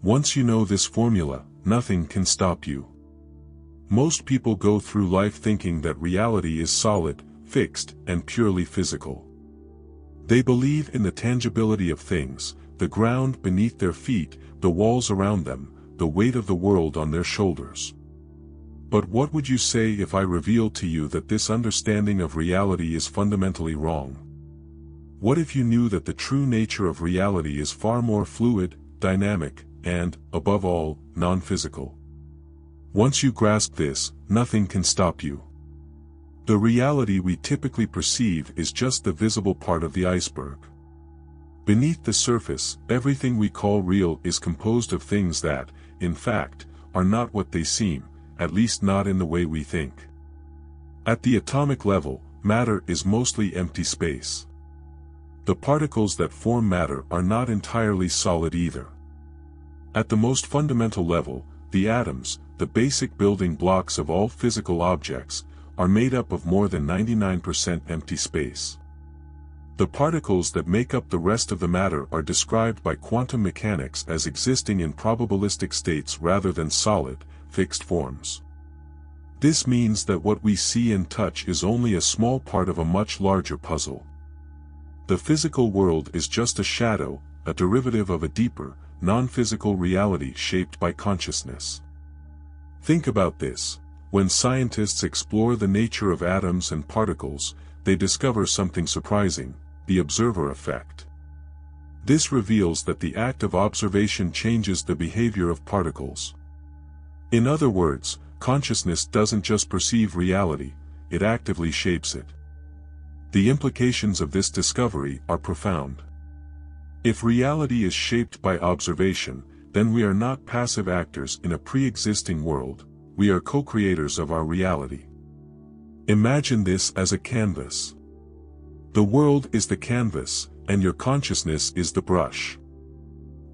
Once you know this formula, nothing can stop you. Most people go through life thinking that reality is solid, fixed, and purely physical. They believe in the tangibility of things, the ground beneath their feet, the walls around them, the weight of the world on their shoulders. But what would you say if I revealed to you that this understanding of reality is fundamentally wrong? What if you knew that the true nature of reality is far more fluid, dynamic, and, above all, non-physical? Once you grasp this, nothing can stop you. The reality we typically perceive is just the visible part of the iceberg. Beneath the surface, everything we call real is composed of things that, in fact, are not what they seem, at least not in the way we think. At the atomic level, matter is mostly empty space. The particles that form matter are not entirely solid either. At the most fundamental level, the atoms, the basic building blocks of all physical objects, are made up of more than 99% empty space. The particles that make up the rest of the matter are described by quantum mechanics as existing in probabilistic states rather than solid, fixed forms. This means that what we see and touch is only a small part of a much larger puzzle. The physical world is just a shadow, a derivative of a deeper, non-physical reality shaped by consciousness. Think about this. When scientists explore the nature of atoms and particles, they discover something surprising: the observer effect. This reveals that the act of observation changes the behavior of particles. In other words, consciousness doesn't just perceive reality, it actively shapes it. The implications of this discovery are profound. If reality is shaped by observation, then we are not passive actors in a pre-existing world, we are co-creators of our reality. Imagine this as a canvas. The world is the canvas, and your consciousness is the brush.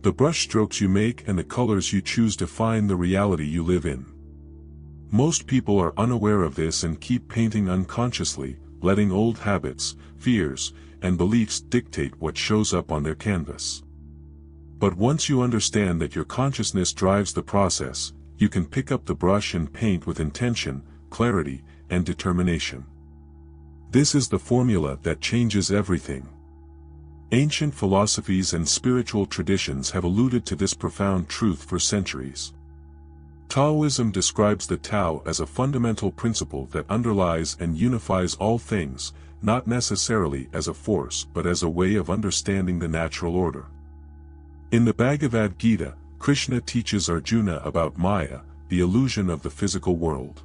The brush strokes you make and the colors you choose define the reality you live in. Most people are unaware of this and keep painting unconsciously, letting old habits, fears, and beliefs dictate what shows up on their canvas. But once you understand that your consciousness drives the process, you can pick up the brush and paint with intention, clarity, and determination. This is the formula that changes everything. Ancient philosophies and spiritual traditions have alluded to this profound truth for centuries. Taoism describes the Tao as a fundamental principle that underlies and unifies all things, not necessarily as a force but as a way of understanding the natural order. In the Bhagavad Gita, Krishna teaches Arjuna about Maya, the illusion of the physical world.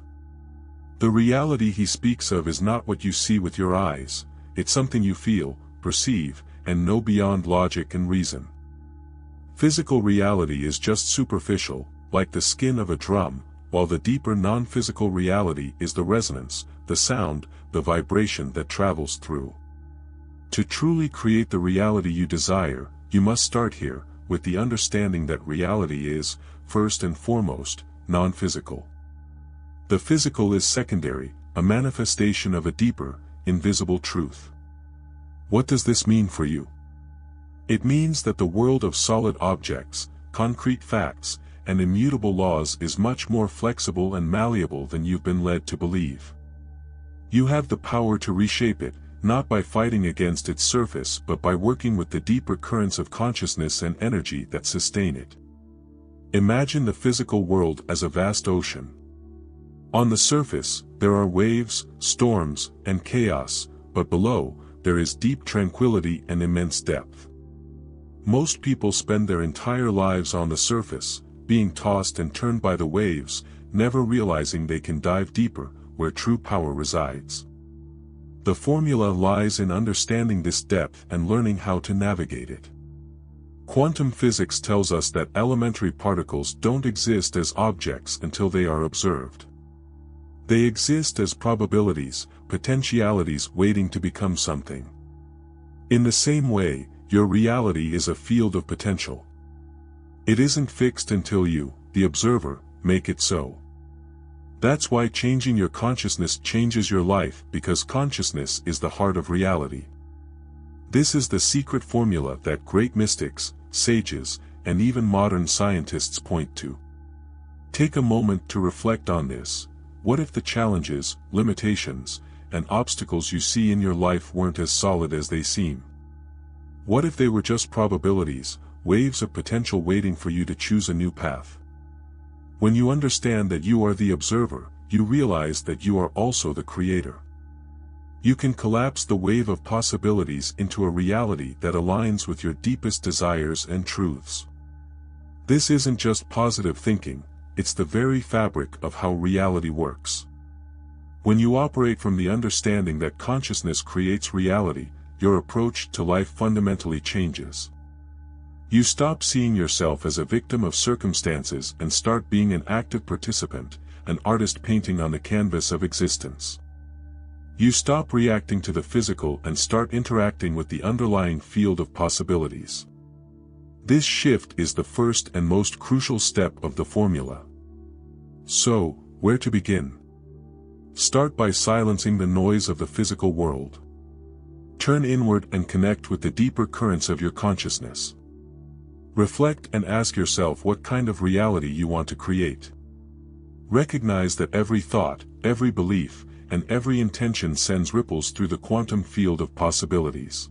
The reality he speaks of is not what you see with your eyes, it's something you feel, perceive, and know beyond logic and reason. Physical reality is just superficial, like the skin of a drum, while the deeper non-physical reality is the resonance, the sound, the vibration that travels through. To truly create the reality you desire, you must start here, with the understanding that reality is, first and foremost, non-physical. The physical is secondary, a manifestation of a deeper, invisible truth. What does this mean for you? It means that the world of solid objects, concrete facts, and immutable laws is much more flexible and malleable than you've been led to believe. You have the power to reshape it, not by fighting against its surface but by working with the deeper currents of consciousness and energy that sustain it. Imagine the physical world as a vast ocean. On the surface, there are waves, storms, and chaos, but below, there is deep tranquility and immense depth. Most people spend their entire lives on the surface, being tossed and turned by the waves, never realizing they can dive deeper, where true power resides. The formula lies in understanding this depth and learning how to navigate it. Quantum physics tells us that elementary particles don't exist as objects until they are observed. They exist as probabilities, potentialities waiting to become something. In the same way, your reality is a field of potential. It isn't fixed until you, the observer, make it so. That's why changing your consciousness changes your life, because consciousness is the heart of reality. This is the secret formula that great mystics, sages, and even modern scientists point to. Take a moment to reflect on this. What if the challenges, limitations, and obstacles you see in your life weren't as solid as they seem? What if they were just probabilities, waves of potential waiting for you to choose a new path? When you understand that you are the observer, you realize that you are also the creator. You can collapse the wave of possibilities into a reality that aligns with your deepest desires and truths. This isn't just positive thinking, it's the very fabric of how reality works. When you operate from the understanding that consciousness creates reality, your approach to life fundamentally changes. You stop seeing yourself as a victim of circumstances and start being an active participant, an artist painting on the canvas of existence. You stop reacting to the physical and start interacting with the underlying field of possibilities. This shift is the first and most crucial step of the formula. So, where to begin? Start by silencing the noise of the physical world. Turn inward and connect with the deeper currents of your consciousness. Reflect and ask yourself what kind of reality you want to create. Recognize that every thought, every belief, and every intention sends ripples through the quantum field of possibilities.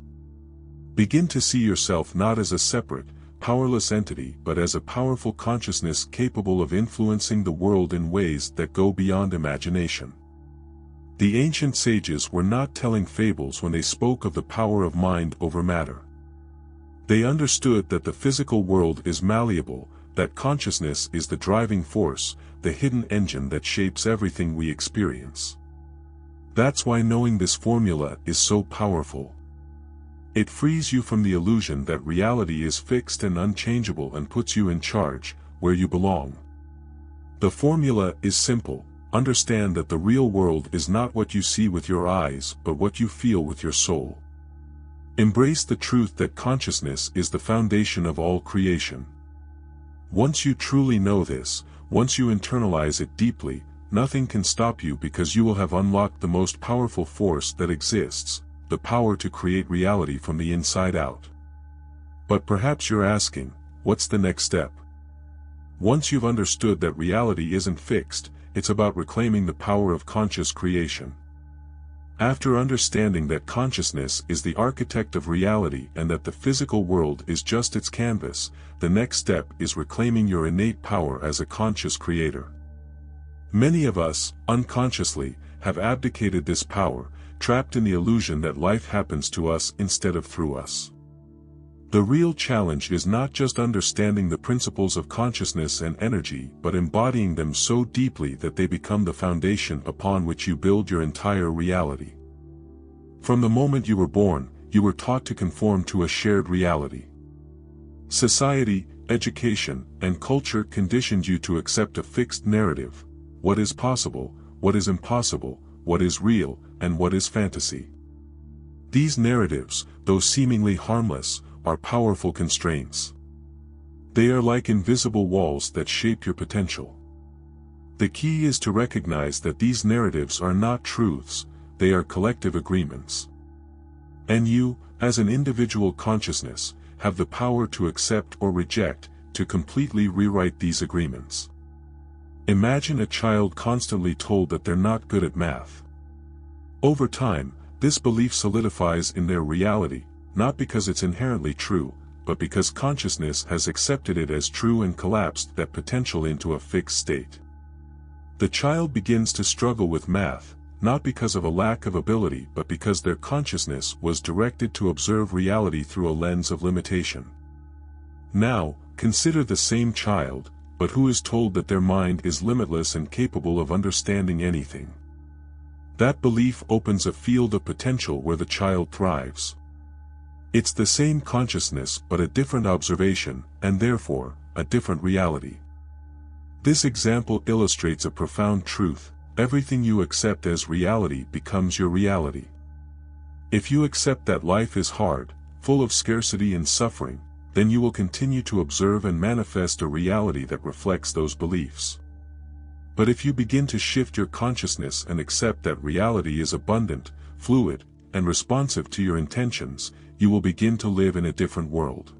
Begin to see yourself not as a separate, powerless entity but as a powerful consciousness capable of influencing the world in ways that go beyond imagination. The ancient sages were not telling fables when they spoke of the power of mind over matter. They understood that the physical world is malleable, that consciousness is the driving force, the hidden engine that shapes everything we experience. That's why knowing this formula is so powerful. It frees you from the illusion that reality is fixed and unchangeable and puts you in charge, where you belong. The formula is simple. Understand that the real world is not what you see with your eyes but what you feel with your soul. Embrace the truth that consciousness is the foundation of all creation. Once you truly know this, once you internalize it deeply, nothing can stop you because you will have unlocked the most powerful force that exists, the power to create reality from the inside out. But perhaps you're asking, what's the next step? Once you've understood that reality isn't fixed, it's about reclaiming the power of conscious creation. After understanding that consciousness is the architect of reality and that the physical world is just its canvas, the next step is reclaiming your innate power as a conscious creator. Many of us, unconsciously, have abdicated this power, trapped in the illusion that life happens to us instead of through us. The real challenge is not just understanding the principles of consciousness and energy but embodying them so deeply that they become the foundation upon which you build your entire reality. From the moment you were born, you were taught to conform to a shared reality. Society, education, and culture conditioned you to accept a fixed narrative: what is possible, what is impossible, what is real, and what is fantasy. These narratives, though seemingly harmless, are powerful constraints. They are like invisible walls that shape your potential. The key is to recognize that these narratives are not truths, they are collective agreements. And you, as an individual consciousness, have the power to accept or reject, to completely rewrite these agreements. Imagine a child constantly told that they're not good at math. Over time, this belief solidifies in their reality, not because it's inherently true, but because consciousness has accepted it as true and collapsed that potential into a fixed state. The child begins to struggle with math, not because of a lack of ability but because their consciousness was directed to observe reality through a lens of limitation. Now, consider the same child, but who is told that their mind is limitless and capable of understanding anything. That belief opens a field of potential where the child thrives. It's the same consciousness but a different observation, and therefore, a different reality. This example illustrates a profound truth: everything you accept as reality becomes your reality. If you accept that life is hard, full of scarcity and suffering, then you will continue to observe and manifest a reality that reflects those beliefs. But if you begin to shift your consciousness and accept that reality is abundant, fluid, and responsive to your intentions, you will begin to live in a different world.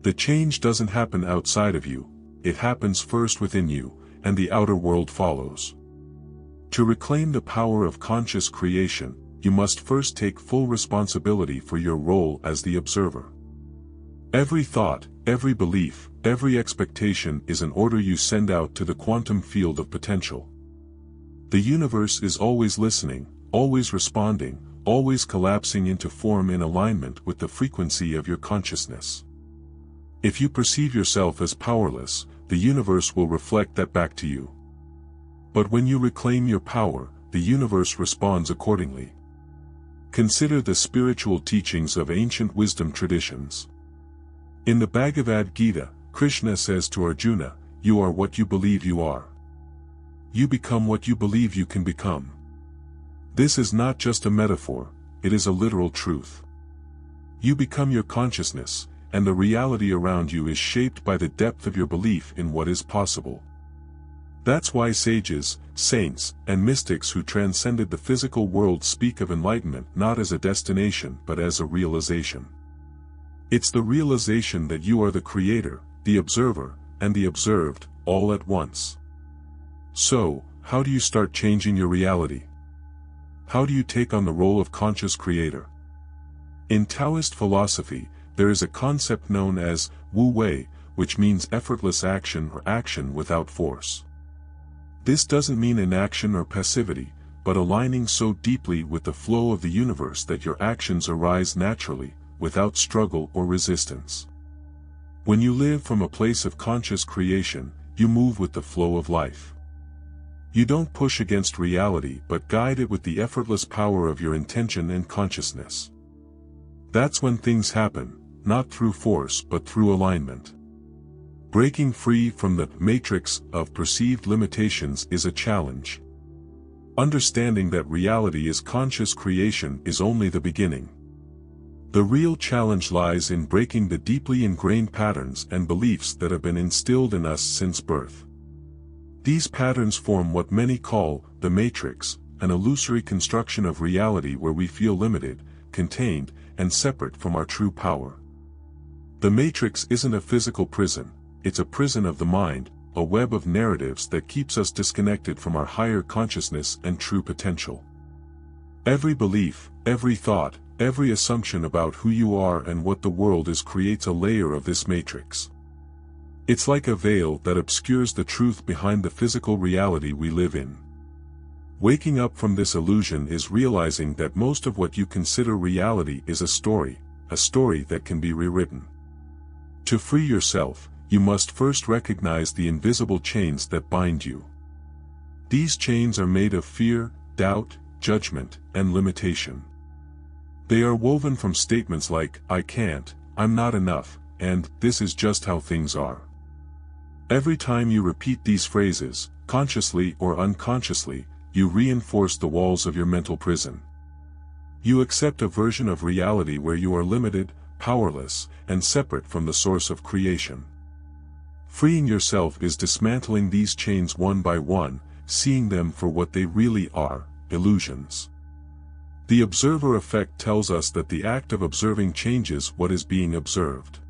The change doesn't happen outside of you, it happens first within you, and the outer world follows. To reclaim the power of conscious creation, you must first take full responsibility for your role as the observer. Every thought, every belief, every expectation is an order you send out to the quantum field of potential. The universe is always listening, always responding, always collapsing into form in alignment with the frequency of your consciousness. If you perceive yourself as powerless, the universe will reflect that back to you. But when you reclaim your power, the universe responds accordingly. Consider the spiritual teachings of ancient wisdom traditions. In the Bhagavad Gita, Krishna says to Arjuna, "You are what you believe you are. You become what you believe you can become." This is not just a metaphor, it is a literal truth. You become your consciousness, and the reality around you is shaped by the depth of your belief in what is possible. That's why sages, saints, and mystics who transcended the physical world speak of enlightenment not as a destination but as a realization. It's the realization that you are the creator, the observer, and the observed, all at once. So, how do you start changing your reality? How do you take on the role of conscious creator? In Taoist philosophy, there is a concept known as Wu Wei, which means effortless action or action without force. This doesn't mean inaction or passivity, but aligning so deeply with the flow of the universe that your actions arise naturally, without struggle or resistance. When you live from a place of conscious creation, you move with the flow of life. You don't push against reality but guide it with the effortless power of your intention and consciousness. That's when things happen, not through force but through alignment. Breaking free from the matrix of perceived limitations is a challenge. Understanding that reality is conscious creation is only the beginning. The real challenge lies in breaking the deeply ingrained patterns and beliefs that have been instilled in us since birth. These patterns form what many call the matrix, an illusory construction of reality where we feel limited, contained, and separate from our true power. The matrix isn't a physical prison, it's a prison of the mind, a web of narratives that keeps us disconnected from our higher consciousness and true potential. Every belief, every thought, every assumption about who you are and what the world is creates a layer of this matrix. It's like a veil that obscures the truth behind the physical reality we live in. Waking up from this illusion is realizing that most of what you consider reality is a story that can be rewritten. To free yourself, you must first recognize the invisible chains that bind you. These chains are made of fear, doubt, judgment, and limitation. They are woven from statements like, "I can't," "I'm not enough," and "this is just how things are." Every time you repeat these phrases, consciously or unconsciously, you reinforce the walls of your mental prison. You accept a version of reality where you are limited, powerless, and separate from the source of creation. Freeing yourself is dismantling these chains one by one, seeing them for what they really are, illusions. The observer effect tells us that the act of observing changes what is being observed.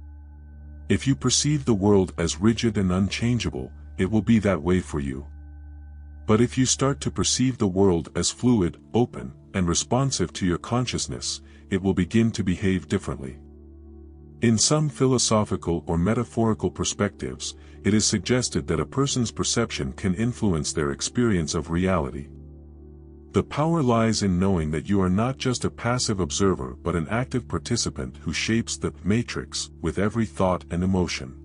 If you perceive the world as rigid and unchangeable, it will be that way for you. But if you start to perceive the world as fluid, open, and responsive to your consciousness, it will begin to behave differently. In some philosophical or metaphorical perspectives, it is suggested that a person's perception can influence their experience of reality. The power lies in knowing that you are not just a passive observer but an active participant who shapes the matrix with every thought and emotion.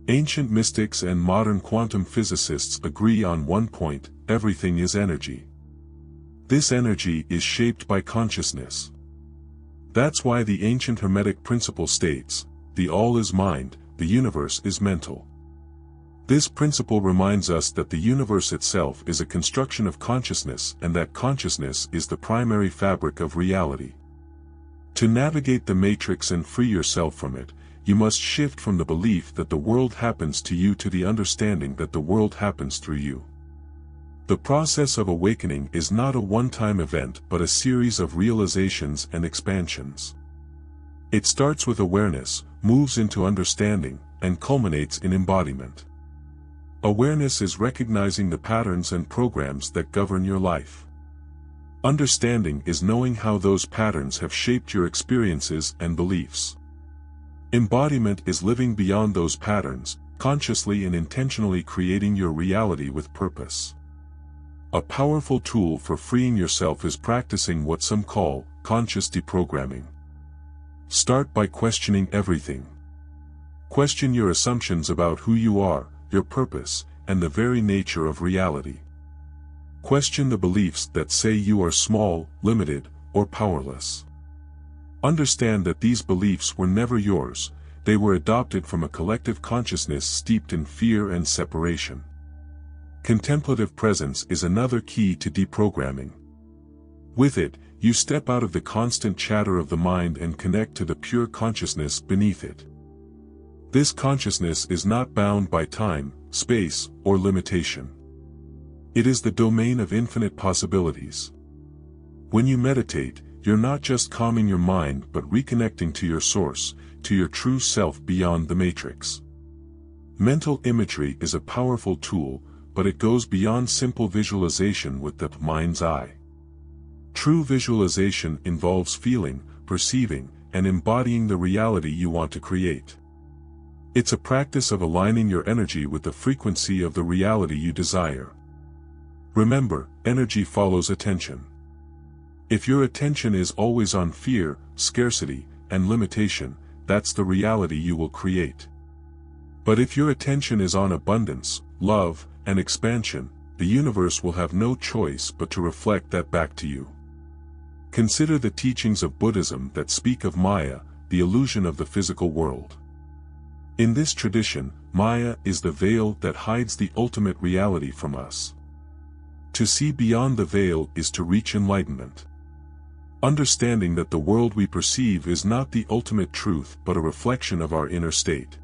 Ancient mystics and modern quantum physicists agree on one point: everything is energy. This energy is shaped by consciousness. That's why the ancient Hermetic principle states, "The all is mind, the universe is mental." This principle reminds us that the universe itself is a construction of consciousness and that consciousness is the primary fabric of reality. To navigate the matrix and free yourself from it, you must shift from the belief that the world happens to you to the understanding that the world happens through you. The process of awakening is not a one-time event but a series of realizations and expansions. It starts with awareness, moves into understanding, and culminates in embodiment. Awareness is recognizing the patterns and programs that govern your life. Understanding is knowing how those patterns have shaped your experiences and beliefs. Embodiment is living beyond those patterns, consciously and intentionally creating your reality with purpose. A powerful tool for freeing yourself is practicing what some call conscious deprogramming. Start by questioning everything. Question your assumptions about who you are, your purpose, and the very nature of reality. Question the beliefs that say you are small, limited, or powerless. Understand that these beliefs were never yours, they were adopted from a collective consciousness steeped in fear and separation. Contemplative presence is another key to deprogramming. With it, you step out of the constant chatter of the mind and connect to the pure consciousness beneath it. This consciousness is not bound by time, space, or limitation. It is the domain of infinite possibilities. When you meditate, you're not just calming your mind but reconnecting to your source, to your true self beyond the matrix. Mental imagery is a powerful tool, but it goes beyond simple visualization with the mind's eye. True visualization involves feeling, perceiving, and embodying the reality you want to create. It's a practice of aligning your energy with the frequency of the reality you desire. Remember, energy follows attention. If your attention is always on fear, scarcity, and limitation, that's the reality you will create. But if your attention is on abundance, love, and expansion, the universe will have no choice but to reflect that back to you. Consider the teachings of Buddhism that speak of Maya, the illusion of the physical world. In this tradition, Maya is the veil that hides the ultimate reality from us. To see beyond the veil is to reach enlightenment. Understanding that the world we perceive is not the ultimate truth but a reflection of our inner state.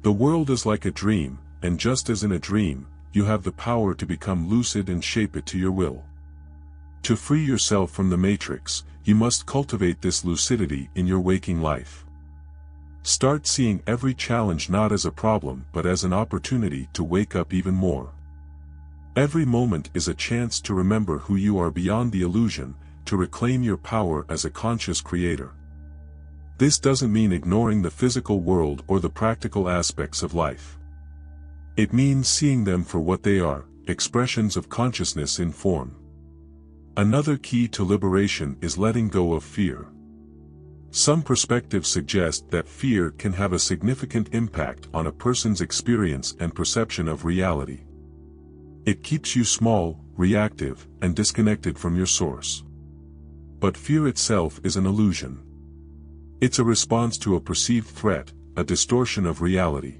The world is like a dream, and just as in a dream, you have the power to become lucid and shape it to your will. To free yourself from the matrix, you must cultivate this lucidity in your waking life. Start seeing every challenge not as a problem but as an opportunity to wake up even more. Every moment is a chance to remember who you are beyond the illusion, to reclaim your power as a conscious creator. This doesn't mean ignoring the physical world or the practical aspects of life. It means seeing them for what they are, expressions of consciousness in form. Another key to liberation is letting go of fear. Some perspectives suggest that fear can have a significant impact on a person's experience and perception of reality. It keeps you small, reactive, and disconnected from your source. But fear itself is an illusion. It's a response to a perceived threat, a distortion of reality.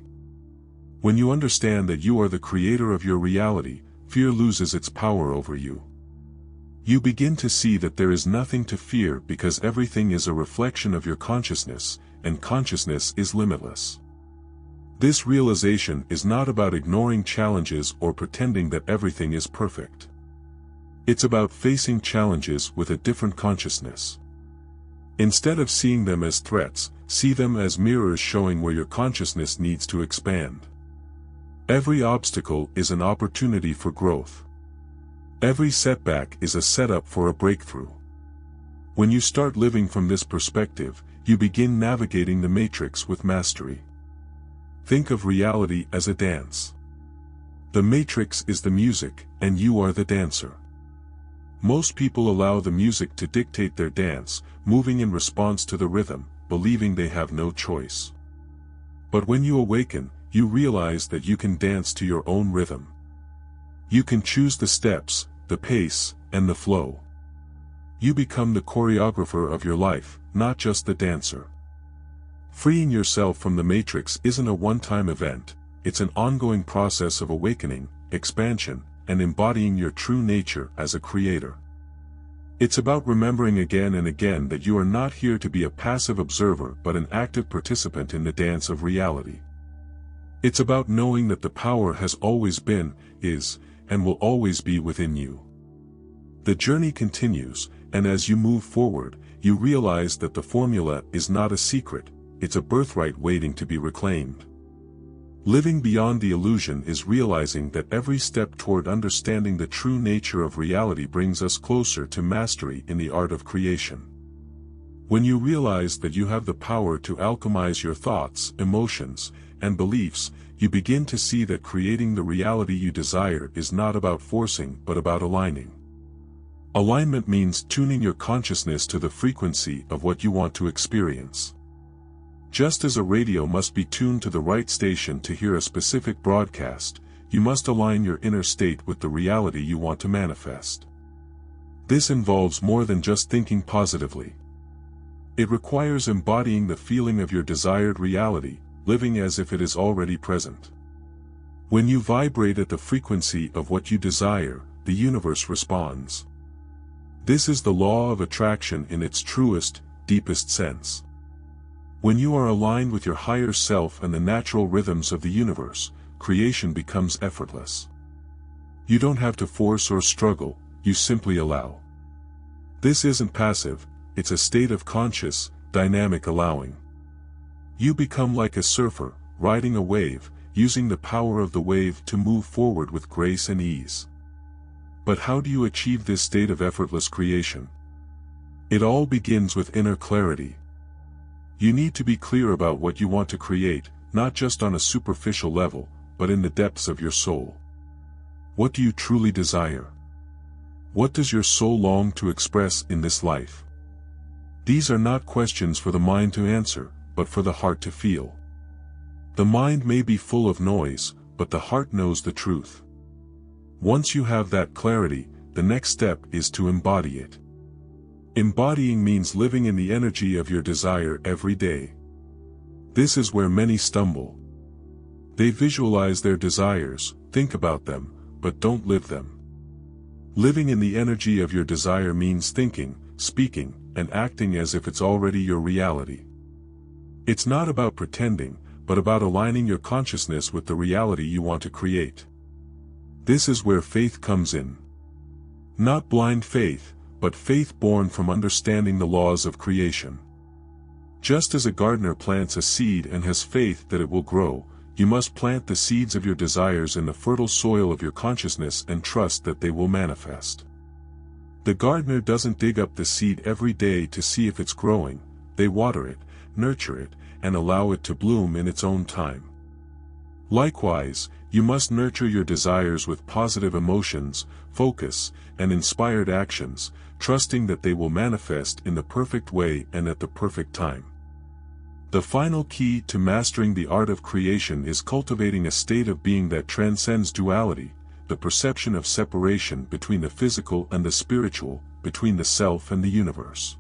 When you understand that you are the creator of your reality, fear loses its power over you. You begin to see that there is nothing to fear because everything is a reflection of your consciousness, and consciousness is limitless. This realization is not about ignoring challenges or pretending that everything is perfect. It's about facing challenges with a different consciousness. Instead of seeing them as threats, see them as mirrors showing where your consciousness needs to expand. Every obstacle is an opportunity for growth. Every setback is a setup for a breakthrough. When you start living from this perspective, you begin navigating the matrix with mastery. Think of reality as a dance. The matrix is the music, and you are the dancer. Most people allow the music to dictate their dance, moving in response to the rhythm, believing they have no choice. But when you awaken, you realize that you can dance to your own rhythm. You can choose the steps, the pace, and the flow. You become the choreographer of your life, not just the dancer. Freeing yourself from the matrix isn't a one-time event, it's an ongoing process of awakening, expansion, and embodying your true nature as a creator. It's about remembering again and again that you are not here to be a passive observer but an active participant in the dance of reality. It's about knowing that the power has always been, is, and will always be within you. The journey continues, and as you move forward, you realize that the formula is not a secret, it's a birthright waiting to be reclaimed. Living beyond the illusion is realizing that every step toward understanding the true nature of reality brings us closer to mastery in the art of creation. When you realize that you have the power to alchemize your thoughts, emotions, and beliefs, you begin to see that creating the reality you desire is not about forcing but about aligning. Alignment means tuning your consciousness to the frequency of what you want to experience. Just as a radio must be tuned to the right station to hear a specific broadcast, you must align your inner state with the reality you want to manifest. This involves more than just thinking positively. It requires embodying the feeling of your desired reality, living as if it is already present. When you vibrate at the frequency of what you desire, the universe responds. This is the law of attraction in its truest, deepest sense. When you are aligned with your higher self and the natural rhythms of the universe, creation becomes effortless. You don't have to force or struggle, you simply allow. This isn't passive, it's a state of conscious, dynamic allowing. You become like a surfer, riding a wave, using the power of the wave to move forward with grace and ease. But how do you achieve this state of effortless creation? It all begins with inner clarity. You need to be clear about what you want to create, not just on a superficial level, but in the depths of your soul. What do you truly desire? What does your soul long to express in this life? These are not questions for the mind to answer, but for the heart to feel. The mind may be full of noise, but the heart knows the truth. Once you have that clarity, the next step is to embody it. Embodying means living in the energy of your desire every day. This is where many stumble. They visualize their desires, think about them, but don't live them. Living in the energy of your desire means thinking, speaking, and acting as if it's already your reality. It's not about pretending, but about aligning your consciousness with the reality you want to create. This is where faith comes in. Not blind faith, but faith born from understanding the laws of creation. Just as a gardener plants a seed and has faith that it will grow, you must plant the seeds of your desires in the fertile soil of your consciousness and trust that they will manifest. The gardener doesn't dig up the seed every day to see if it's growing, they water it, nurture it, and allow it to bloom in its own time. Likewise, you must nurture your desires with positive emotions, focus, and inspired actions, trusting that they will manifest in the perfect way and at the perfect time. The final key to mastering the art of creation is cultivating a state of being that transcends duality, the perception of separation between the physical and the spiritual, between the self and the universe.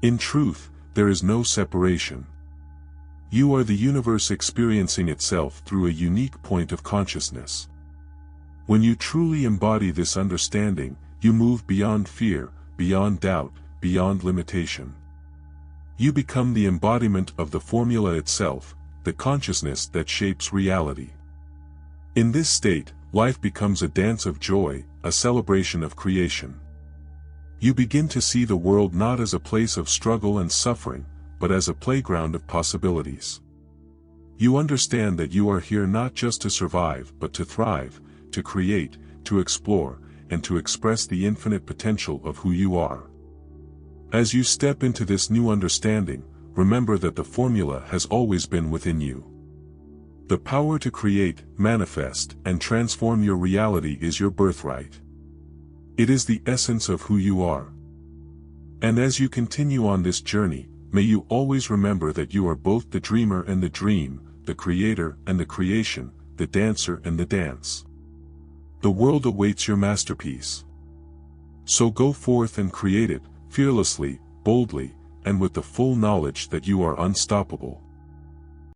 In truth, there is no separation. You are the universe experiencing itself through a unique point of consciousness. When you truly embody this understanding, you move beyond fear, beyond doubt, beyond limitation. You become the embodiment of the formula itself, the consciousness that shapes reality. In this state, life becomes a dance of joy, a celebration of creation. You begin to see the world not as a place of struggle and suffering, but as a playground of possibilities. You understand that you are here not just to survive but to thrive, to create, to explore, and to express the infinite potential of who you are. As you step into this new understanding, remember that the formula has always been within you. The power to create, manifest, and transform your reality is your birthright. It is the essence of who you are. And as you continue on this journey, may you always remember that you are both the dreamer and the dream, the creator and the creation, the dancer and the dance. The world awaits your masterpiece. So go forth and create it, fearlessly, boldly, and with the full knowledge that you are unstoppable.